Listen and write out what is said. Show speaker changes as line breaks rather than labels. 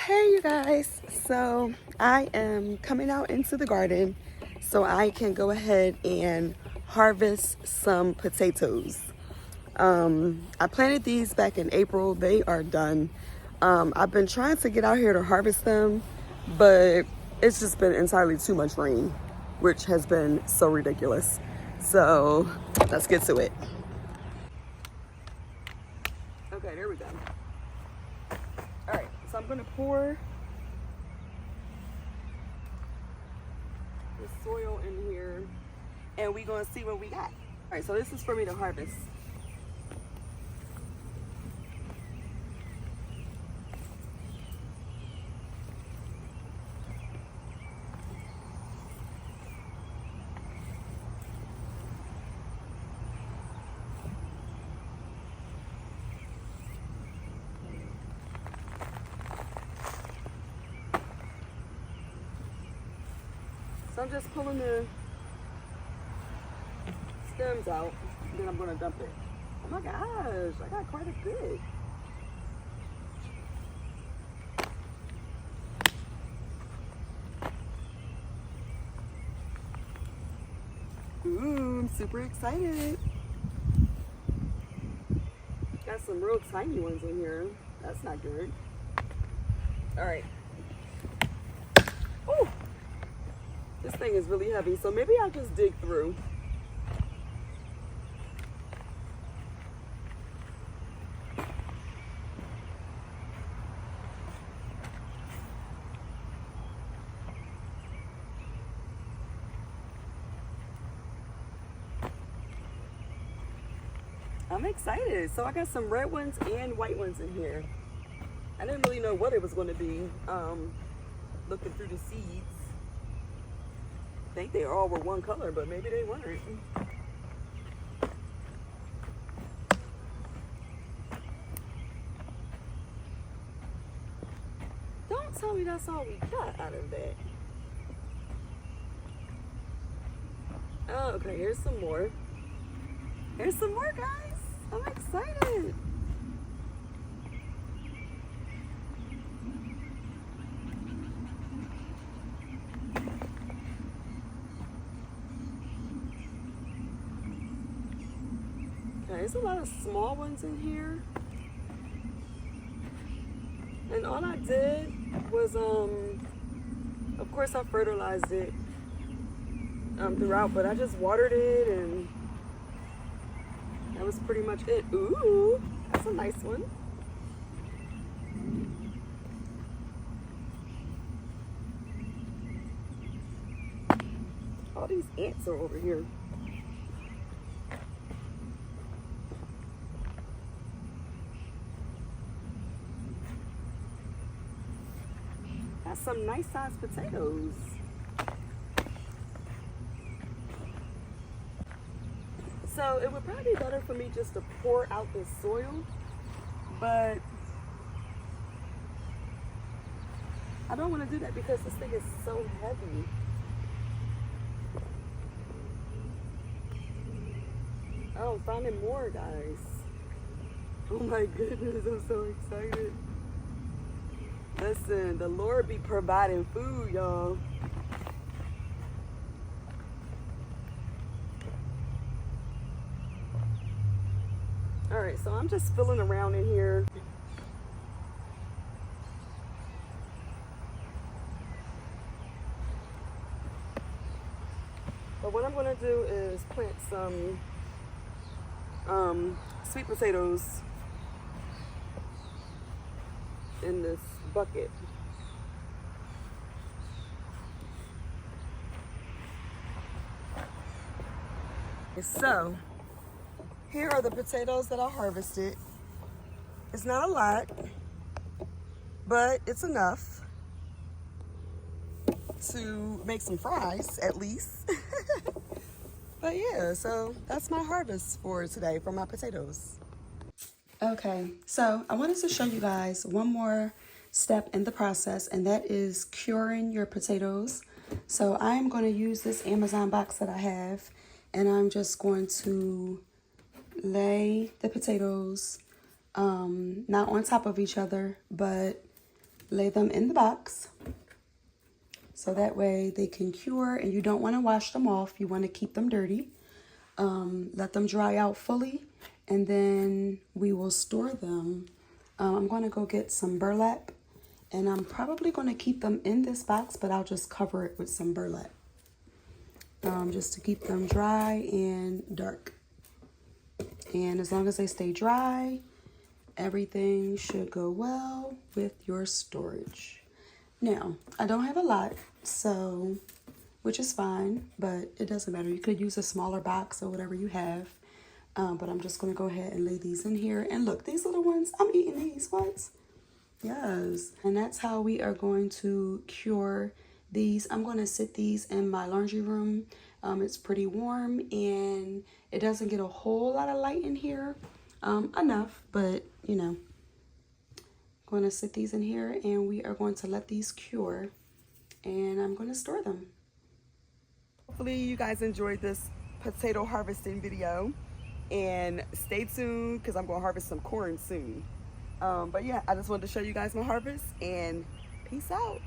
Hey you guys, so I am coming out into the garden so I can go ahead and harvest some potatoes. I planted these back in April. They are done. I've been trying to get out here to harvest them, but it's just been entirely too much rain, which has been so ridiculous. So let's get to it. Okay, there we go. All right, so I'm gonna pour the soil in here and we're gonna see what we got. All right, so this is for me to harvest. So I'm just pulling the stems out, and then I'm gonna dump it. Oh my gosh, I got quite a bit. Ooh, I'm super excited. Got some real tiny ones in here. That's not good. All right. Ooh, this thing is really heavy, so maybe I'll just dig through. I'm excited. So I got some red ones and white ones in here. I didn't really know what it was going to be. Looking through the seeds, I think they all were one color, but maybe they weren't. Don't tell me that's all we got out of that. Oh, okay, here's some more. Here's some more, guys. I'm excited. Okay, there's a lot of small ones in here. And all I did was, of course I fertilized it throughout, but I just watered it and that was pretty much it. Ooh, that's a nice one. All these ants are over here. Got some nice sized potatoes. So it would probably be better for me just to pour out the soil, but I don't want to do that because this thing is so heavy. Oh, I'm finding more, guys. Oh my goodness, I'm so excited. Listen, the Lord be providing food, y'all. All right, so I'm just filling around in here. But what I'm gonna do is plant some sweet potatoes in this bucket. So here are the potatoes that I harvested. It's not a lot, but it's enough to make some fries at least. But yeah, so that's my harvest for today for my potatoes. Okay, so I wanted to show you guys one more step in the process, and that is curing your potatoes. So I am going to use this Amazon box that I have, and I'm just going to lay the potatoes not on top of each other, but lay them in the box so that way they can cure, and you don't want to wash them off. You want to keep them dirty. Let them dry out fully, and then we will store them. I'm going to go get some burlap, and I'm probably going to keep them in this box, but I'll just cover it with some burlap just to keep them dry and dark. And as long as they stay dry, everything should go well with your storage. Now, I don't have a lot, so, which is fine, but it doesn't matter. You could use a smaller box or whatever you have. But I'm just going to go ahead and lay these in here. And look, these little ones, I'm eating these. What? Yes. And that's how we are going to cure these. I'm going to sit these in my laundry room. It's pretty warm and it doesn't get a whole lot of light in here. Enough, but you know. Going to sit these in here and we are going to let these cure, and I'm going to store them. Hopefully you guys enjoyed this potato harvesting video, and stay tuned because I'm going to harvest some corn soon. But yeah, I just wanted to show you guys my harvest, and peace out.